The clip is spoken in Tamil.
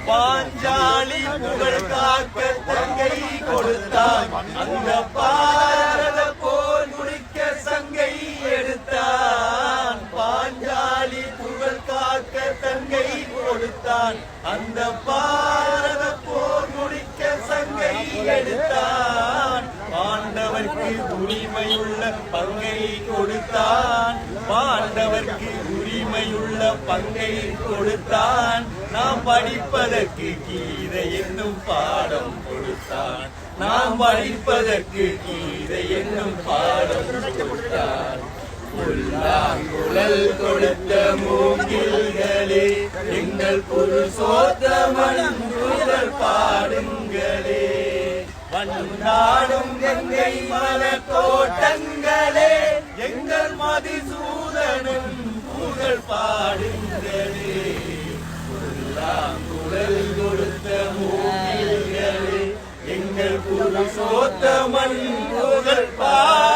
பாஞ்சாலி புகழ் காக்க தங்கை கொடுத்தான் அந்த பாரத போர் முடிக்க சங்கை எடுத்தான் பாஞ்சாலி புகழ் காக்க தங்கை கொடுத்தான் அந்த பாரத போர் முடிக்க சங்கை எடுத்தான் பாண்டவர்க்கு உரிமையுள்ள பங்கை கொடுத்தான் பாண்டவர்க்கு உரிமையுள்ள பங்கை கொடுத்தான் நாம் படிப்பதற்கு கீதை என்னும் பாடம் கொடுத்தான் நாம் படிப்பதற்கு கீதை என்னும் பாடம் கொடுத்தான் புல்லாங்குழல் கொடுத்த மூங்கில்களே எங்கள் புருஷோத்தமன் புகழ் பாடுங்களே வந்தாடும் கங்கை மலர் தோட்டங்களே எங்கள் மதிசூதனும் புகழ் பாடுங்களே புல்லாங்குழல் கொடுத்த மூங்கில்களே எங்கள் புருஷோத்தமன் புகழ் பாடு